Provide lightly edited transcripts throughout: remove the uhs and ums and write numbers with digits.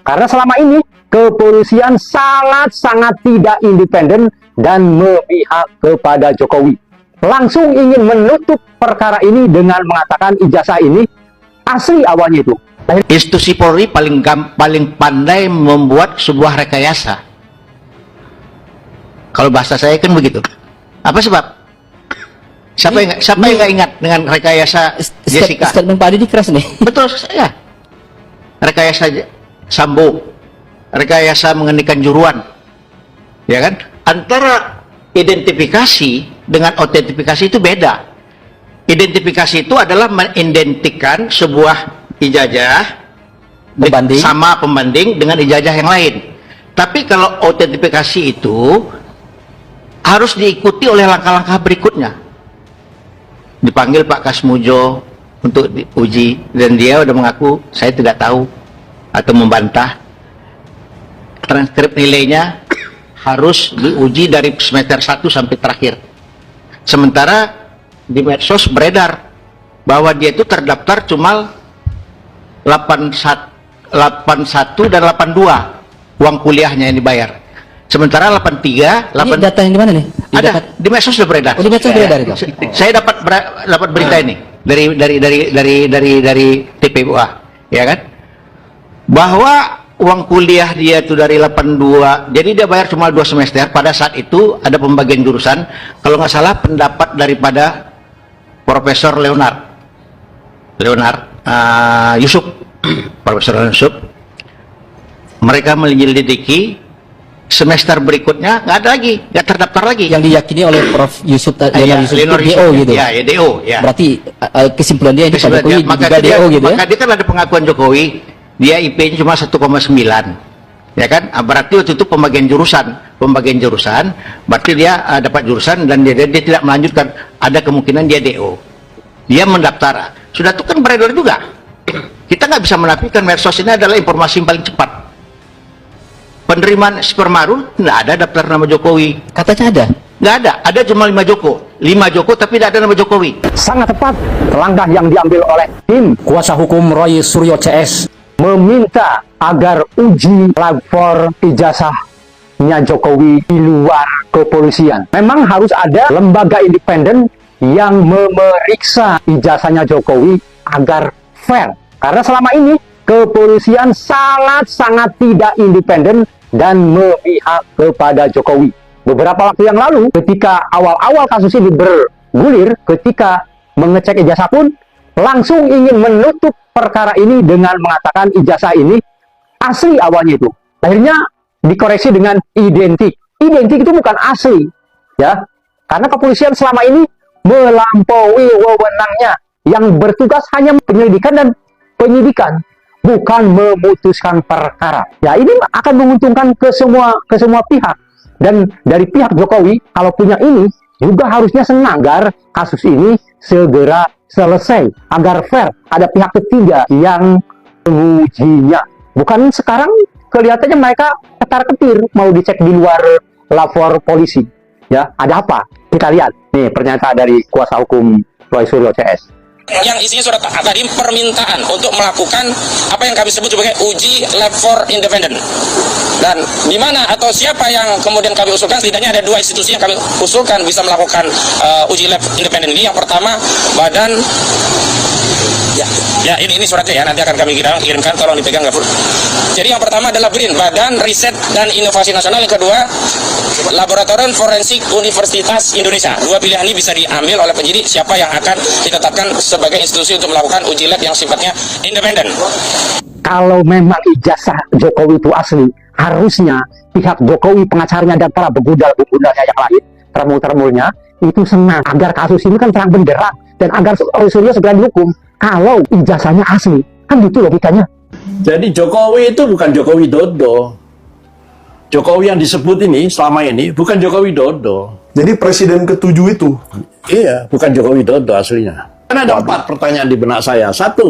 Karena selama ini kepolisian sangat tidak independen dan memihak kepada Jokowi. Langsung ingin menutup perkara ini dengan mengatakan ijazah ini asli awalnya itu. Institusi Polri paling pandai membuat sebuah rekayasa. Kalau bahasa saya kan begitu. Apa sebab? Siapa yang nggak ingat dengan rekayasa Jessica? Statement Pak Adi keras nih. Betul saya. Rekayasa Sambo, rekayasa mengendikan juruan, ya kan? Antara identifikasi dengan autentifikasi itu beda. Identifikasi itu adalah mengidentikan sebuah ijazah sama pembanding dengan ijazah yang lain. Tapi kalau autentifikasi itu harus diikuti oleh langkah-langkah berikutnya. Dipanggil Pak Kasmujo untuk diuji dan dia udah mengaku saya tidak tahu atau membantah. Transkrip nilainya harus diuji dari semester 1 sampai terakhir. Sementara di medsos beredar bahwa dia itu terdaftar cuma 81 dan 82 uang kuliahnya yang dibayar. Sementara 83, ini data yang di mana nih? Ada di medsos sudah beredar. Oh, di medsos beredar itu. Saya dapat berita ini dari TPUA, ya kan? Bahwa uang kuliah dia itu dari 82, jadi dia bayar cuma 2 semester. Pada saat itu ada pembagian jurusan, kalau nggak salah pendapat daripada Profesor Leonard Yusuf, Profesor Yusuf, mereka menyelidiki semester berikutnya nggak ada lagi, nggak terdaftar lagi. Yang diyakini oleh Prof. Yusuf Leonard Yusuf, DO gitu. Ya, DO. Ya. Berarti kesimpulan dia ini Pak Jokowi maka juga DO gitu ya. Maka dia kan ada pengakuan Jokowi, dia IP-nya cuma 1,9. Ya kan? Berarti waktu itu pembagian jurusan, berarti dia dapat jurusan dan dia tidak melanjutkan, ada kemungkinan dia DO. Dia mendaftar. Sudah itu kan beredar juga. Kita nggak bisa menafikan medsos ini adalah informasi yang paling cepat. Penerimaan spermaru nggak ada daftar nama Jokowi. Katanya ada? Nggak ada cuma 5 Joko tapi tidak ada nama Jokowi. Sangat tepat langkah yang diambil oleh tim Kuasa hukum Roy Suryo CS meminta agar uji lapor ijazahnya Jokowi di luar kepolisian. Memang harus ada lembaga independen yang memeriksa ijazahnya Jokowi agar fair. Karena selama ini kepolisian sangat tidak independen dan memihak kepada Jokowi. Beberapa waktu yang lalu, ketika awal-awal kasus ini bergulir, ketika mengecek ijazah pun, langsung ingin menutup perkara ini dengan mengatakan ijazah ini asli awalnya itu. Akhirnya dikoreksi dengan identik. Identik itu bukan asli, ya. Karena kepolisian selama ini melampaui wewenangnya, yang bertugas hanya penyelidikan dan penyidikan, bukan memutuskan perkara. Ya, ini akan menguntungkan ke semua pihak. Dan dari pihak Jokowi, kalau punya ini, juga harusnya senang agar kasus ini segera selesai, agar fair. Ada pihak ketiga yang mengujinya. Bukan sekarang kelihatannya mereka ketar-ketir mau dicek di luar lapor polisi. Ya, ada apa? Kita lihat. Nih, pernyataan dari kuasa hukum Roy Suryo CS. Yang isinya surat tadi permintaan untuk melakukan apa yang kami sebut sebagai uji lab for independent. Dan di mana atau siapa yang kemudian kami usulkan, setidaknya ada 2 institusi yang kami usulkan bisa melakukan uji lab independen ini. Yang pertama, Badan ya ini suratnya ya, nanti akan kami kirimkan, tolong dipegang Gafur. Jadi yang pertama adalah BRIN, Badan Riset dan Inovasi Nasional. Yang kedua, Laboratorium Forensik Universitas Indonesia. 2 pilihan ini bisa diambil oleh penyidik siapa yang akan ditetapkan sebagai institusi untuk melakukan uji lab yang sifatnya independen. Kalau memang ijazah Jokowi itu asli, harusnya pihak Jokowi, pengacaranya dan para begudal-begudalnya yang lain, termul-termulnya, itu senang agar kasus ini kan terang benderang dan agar Suryo segera dihukum. Kalau ijazahnya asli, kan gitu logikanya. Jadi Jokowi itu bukan Joko Widodo. Jokowi yang disebut ini selama ini bukan Joko Widodo. Jadi presiden ke-7 itu? Iya, bukan Joko Widodo aslinya. Kan ada 4 pertanyaan di benak saya. 1,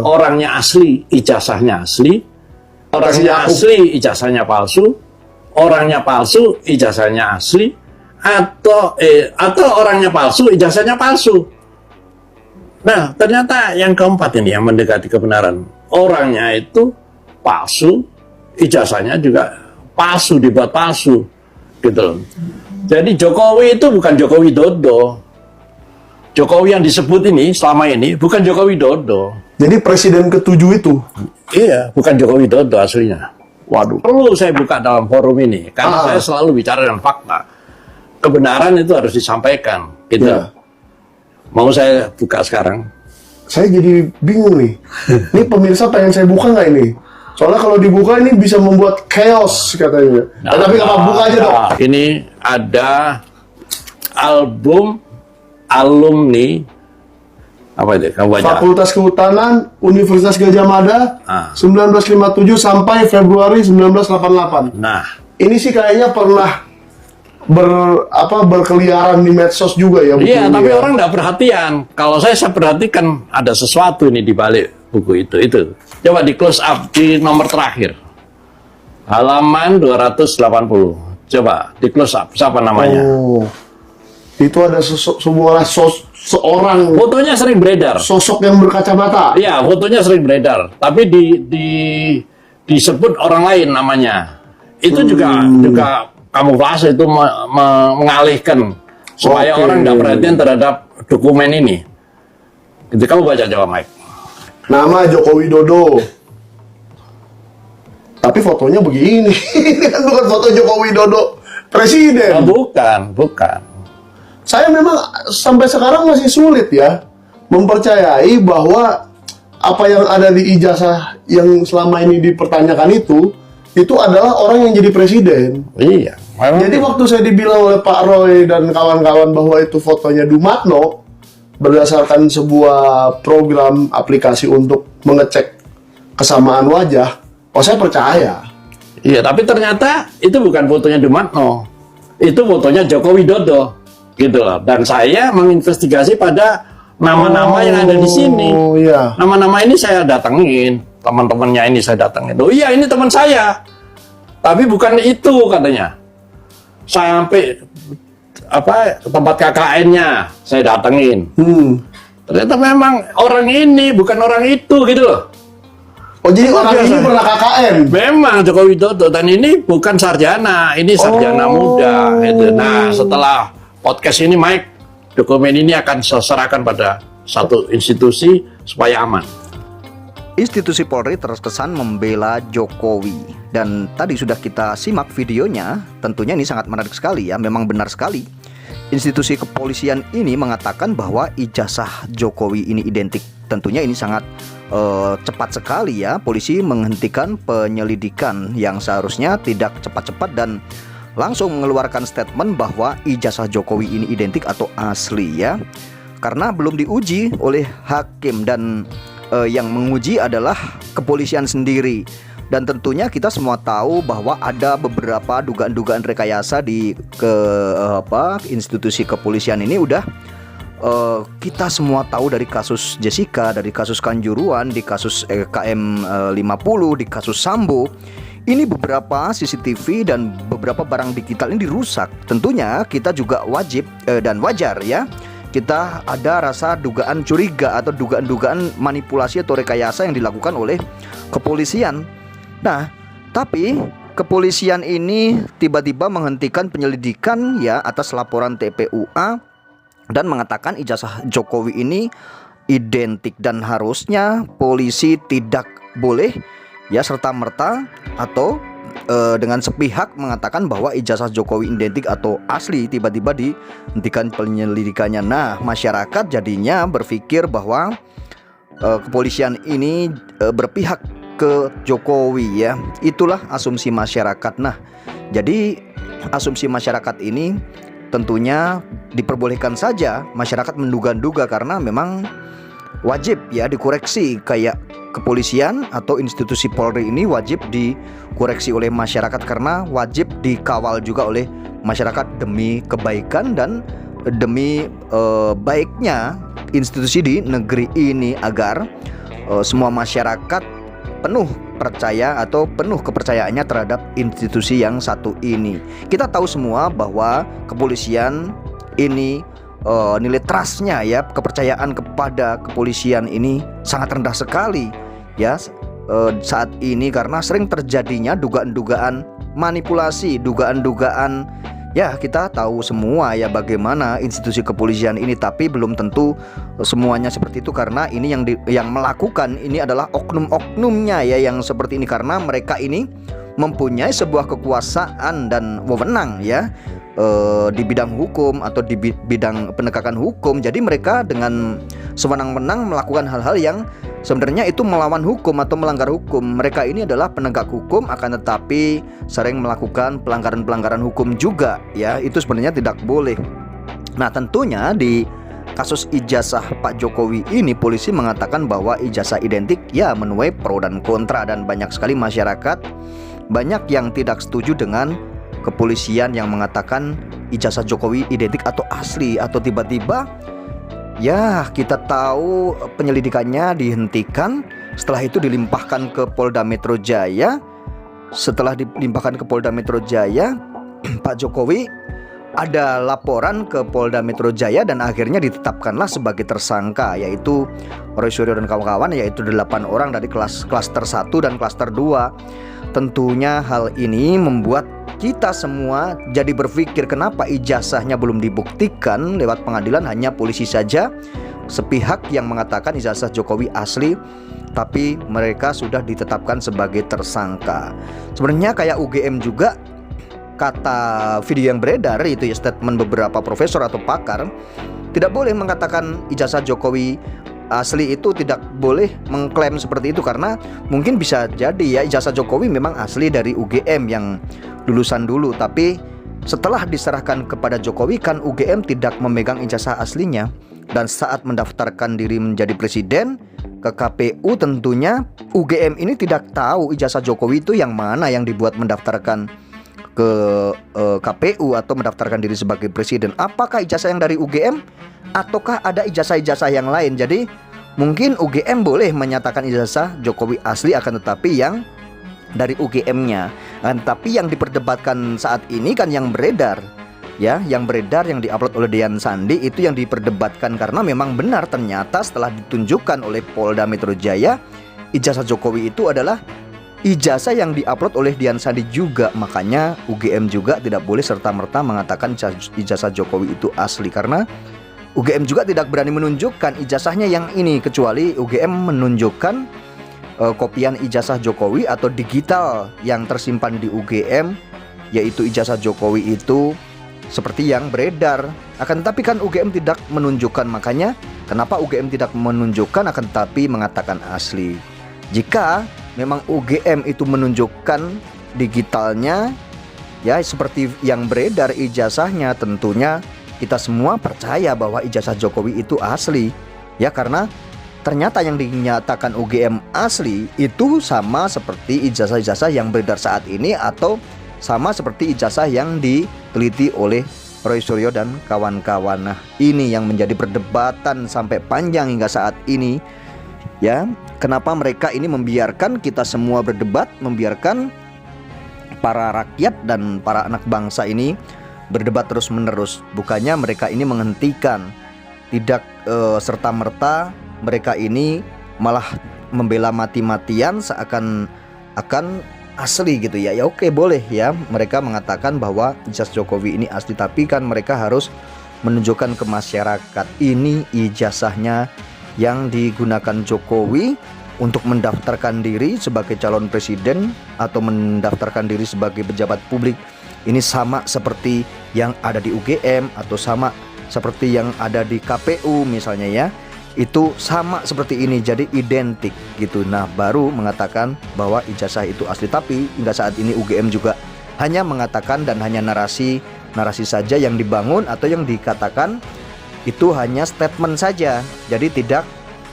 orangnya asli, ijazahnya asli. Orangnya asli, ijazahnya palsu. Orangnya palsu, ijazahnya asli. Atau orangnya palsu, ijazahnya palsu. Nah, ternyata yang keempat ini yang mendekati kebenaran. Orangnya itu palsu, ijazahnya juga palsu, dibuat palsu, gitu loh. Jadi Jokowi itu bukan Joko Widodo. Jokowi yang disebut ini selama ini bukan Joko Widodo. Jadi presiden ke-7 itu. Iya, bukan Joko Widodo aslinya. Waduh, perlu saya buka dalam forum ini karena saya selalu bicara dengan fakta. Kebenaran itu harus disampaikan, gitu. Ya. Mau saya buka sekarang? Saya jadi bingung nih. Ini pemirsa pengen saya buka nggak ini? Soalnya kalau dibuka ini bisa membuat chaos katanya. Tapi nggak apa-apa, buka aja dong. Ini ada album alumni apa itu? Kamu baca? Fakultas Kehutanan Universitas Gadjah Mada 1957 sampai Februari 1988. Nah, Ini sih kayaknya pernah berkeliaran di medsos juga ya buku iya, ini tapi ya. orang nggak perhatian. Kalau saya perhatikan ada sesuatu ini di balik buku itu. Coba di close up di nomor terakhir. Halaman 280. Coba di close up. Siapa namanya? Oh. Itu ada seorang Fotonya sering beredar. sosok yang berkacamata. Iya, fotonya sering beredar. Tapi disebut orang lain namanya. Itu juga kamuflase, itu mengalihkan supaya Oke. orang nggak perhatian terhadap dokumen ini. Jadi kamu baca, coba Mike. Nama Joko Widodo. Tapi fotonya begini. Ini kan bukan foto Joko Widodo presiden. Bukan. Saya memang sampai sekarang masih sulit ya mempercayai bahwa apa yang ada di ijazah yang selama ini dipertanyakan itu adalah orang yang jadi presiden. Iya. Jadi waktu saya dibilang oleh Pak Roy dan kawan-kawan bahwa itu fotonya Dumatno berdasarkan sebuah program aplikasi untuk mengecek kesamaan wajah, saya percaya. Iya, tapi ternyata itu bukan fotonya Dumatno. Itu fotonya Joko Widodo. Gitu loh. Dan saya menginvestigasi pada nama-nama yang ada di sini. Oh iya. Nama-nama ini saya datengin, teman-temannya ini saya datengin. Oh iya, ini teman saya. Tapi bukan itu katanya. Sampai tempat KKN-nya saya datengin. Ternyata memang orang ini bukan orang itu, gitu loh. Oh jadi orang ini pernah KKN. Memang Joko Widodo, dan ini bukan sarjana, ini sarjana muda. Gitu. Nah, setelah podcast ini, Mike, dokumen ini akan saya serahkan pada satu institusi supaya aman. Institusi Polri terkesan membela Jokowi. Dan tadi sudah kita simak videonya, tentunya ini sangat menarik sekali ya, memang benar sekali. Institusi kepolisian ini mengatakan bahwa ijazah Jokowi ini identik. Tentunya ini sangat cepat sekali ya, polisi menghentikan penyelidikan yang seharusnya tidak cepat-cepat dan langsung mengeluarkan statement bahwa ijazah Jokowi ini identik atau asli ya. Karena belum diuji oleh hakim dan yang menguji adalah kepolisian sendiri. Dan tentunya kita semua tahu bahwa ada beberapa dugaan-dugaan rekayasa di institusi kepolisian ini udah kita semua tahu dari kasus Jessica, dari kasus Kanjuruhan, di kasus KM 50, di kasus Sambo. Ini beberapa CCTV dan beberapa barang digital ini dirusak. Tentunya kita juga wajib dan wajar ya, kita ada rasa dugaan curiga atau dugaan-dugaan manipulasi atau rekayasa yang dilakukan oleh kepolisian. Nah, tapi kepolisian ini tiba-tiba menghentikan penyelidikan ya atas laporan TPUA dan mengatakan ijazah Jokowi ini identik, dan harusnya polisi tidak boleh ya serta-merta atau dengan sepihak mengatakan bahwa ijazah Jokowi identik atau asli tiba-tiba dihentikan penyelidikannya. Nah, masyarakat jadinya berpikir bahwa kepolisian ini berpihak ke Jokowi ya. Itulah asumsi masyarakat. Nah, jadi asumsi masyarakat ini tentunya diperbolehkan saja masyarakat menduga-duga, karena memang wajib ya dikoreksi. Kayak kepolisian atau institusi Polri ini wajib dikoreksi oleh masyarakat karena wajib dikawal juga oleh masyarakat demi kebaikan dan demi baiknya institusi di negeri ini, agar semua masyarakat penuh percaya atau penuh kepercayaannya terhadap institusi yang satu ini. Kita tahu semua bahwa kepolisian ini nilai trustnya ya, kepercayaan kepada kepolisian ini sangat rendah sekali ya. saat ini karena sering terjadinya dugaan-dugaan manipulasi, dugaan-dugaan. Ya, kita tahu semua ya bagaimana institusi kepolisian ini, tapi belum tentu semuanya seperti itu karena ini yang melakukan ini adalah oknum-oknumnya ya yang seperti ini, karena mereka ini mempunyai sebuah kekuasaan dan wewenang ya di bidang hukum atau di bidang penegakan hukum. Jadi mereka dengan sewenang-wenang melakukan hal-hal yang sebenarnya itu melawan hukum atau melanggar hukum. Mereka ini adalah penegak hukum, akan tetapi sering melakukan pelanggaran-pelanggaran hukum juga ya. Itu sebenarnya tidak boleh. Nah, tentunya di kasus ijazah Pak Jokowi ini polisi mengatakan bahwa ijazah identik ya menuai pro dan kontra, dan banyak sekali masyarakat banyak yang tidak setuju dengan kepolisian yang mengatakan ijazah Jokowi identik atau asli, atau tiba-tiba ya kita tahu penyelidikannya dihentikan, setelah itu dilimpahkan ke Polda Metro Jaya. Setelah dilimpahkan ke Polda Metro Jaya, Pak Jokowi ada laporan ke Polda Metro Jaya dan akhirnya ditetapkanlah sebagai tersangka, yaitu Roy Suryo dan kawan-kawan, yaitu 8 orang dari klaster 1 dan klaster 2. Tentunya hal ini membuat kita semua jadi berpikir kenapa ijazahnya belum dibuktikan lewat pengadilan, hanya polisi saja sepihak yang mengatakan ijazah Jokowi asli, tapi mereka sudah ditetapkan sebagai tersangka. Sebenarnya kayak UGM juga, kata video yang beredar itu ya, statement beberapa profesor atau pakar, tidak boleh mengatakan ijazah Jokowi asli, itu tidak boleh mengklaim seperti itu karena mungkin bisa jadi ya ijazah Jokowi memang asli dari UGM yang lulusan dulu, tapi setelah diserahkan kepada Jokowi kan UGM tidak memegang ijazah aslinya, dan saat mendaftarkan diri menjadi presiden ke KPU tentunya UGM ini tidak tahu ijazah Jokowi itu yang mana yang dibuat mendaftarkan ke KPU atau mendaftarkan diri sebagai presiden. Apakah ijazah yang dari UGM ataukah ada ijazah-ijazah yang lain? Jadi mungkin UGM boleh menyatakan ijazah Jokowi asli, akan tetapi yang dari UGM-nya. Tapi yang diperdebatkan saat ini kan yang beredar ya, yang diupload oleh Dian Sandi itu yang diperdebatkan, karena memang benar ternyata setelah ditunjukkan oleh Polda Metro Jaya ijazah Jokowi itu adalah ijazah yang diupload oleh Dian Sandi juga. Makanya UGM juga tidak boleh serta-merta mengatakan ijazah Jokowi itu asli, karena UGM juga tidak berani menunjukkan ijazahnya yang ini, kecuali UGM menunjukkan kopian ijazah Jokowi atau digital yang tersimpan di UGM, yaitu ijazah Jokowi itu seperti yang beredar. Akan tetapi kan UGM tidak menunjukkan, makanya kenapa UGM tidak menunjukkan akan tetapi mengatakan asli. Jika memang UGM itu menunjukkan digitalnya ya seperti yang beredar ijazahnya, tentunya kita semua percaya bahwa ijazah Jokowi itu asli ya, karena ternyata yang dinyatakan UGM asli itu sama seperti ijazah-ijazah yang beredar saat ini, atau sama seperti ijazah yang diteliti oleh Roy Suryo dan kawan-kawan. Nah, ini yang menjadi perdebatan sampai panjang hingga saat ini ya. Kenapa mereka ini membiarkan kita semua berdebat, membiarkan para rakyat dan para anak bangsa ini berdebat terus-menerus? Bukannya mereka ini menghentikan, tidak serta-merta mereka ini malah membela mati-matian seakan asli gitu ya. Ya oke, boleh ya mereka mengatakan bahwa ijazah Jokowi ini asli, tapi kan mereka harus menunjukkan ke masyarakat ini ijazahnya yang digunakan Jokowi untuk mendaftarkan diri sebagai calon presiden atau mendaftarkan diri sebagai pejabat publik. Ini sama seperti yang ada di UGM atau sama seperti yang ada di KPU misalnya ya. Itu sama seperti ini, jadi identik gitu. Nah, baru mengatakan bahwa ijazah itu asli. Tapi hingga saat ini UGM juga hanya mengatakan dan hanya narasi saja yang dibangun atau yang dikatakan itu hanya statement saja. Jadi tidak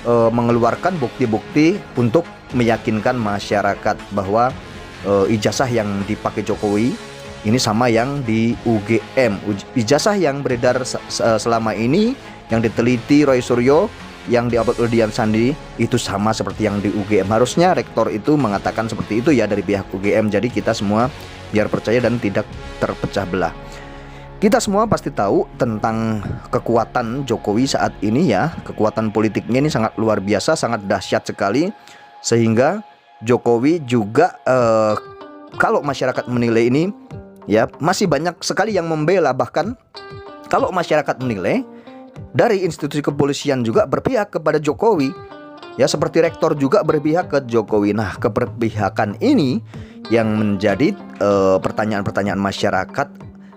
mengeluarkan bukti-bukti untuk meyakinkan masyarakat bahwa ijazah yang dipakai Jokowi ini sama yang di UGM. Ijazah yang beredar selama ini yang diteliti Roy Suryo, yang diupload oleh Dian Sandi itu sama seperti yang di UGM. Harusnya rektor itu mengatakan seperti itu ya dari pihak UGM. Jadi kita semua biar percaya dan tidak terpecah belah. Kita semua pasti tahu tentang kekuatan Jokowi saat ini ya. Kekuatan politiknya ini sangat luar biasa, sangat dahsyat sekali, sehingga Jokowi juga kalau masyarakat menilai ini ya masih banyak sekali yang membela, bahkan kalau masyarakat menilai dari institusi kepolisian juga berpihak kepada Jokowi. Ya seperti rektor juga berpihak ke Jokowi. Nah, keberpihakan ini yang menjadi pertanyaan-pertanyaan masyarakat,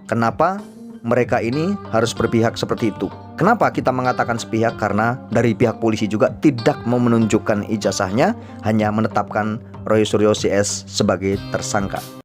kenapa mereka ini harus berpihak seperti itu? Kenapa kita mengatakan sepihak? Karena dari pihak polisi juga tidak mau menunjukkan ijazahnya, hanya menetapkan Roy Suryo CS sebagai tersangka.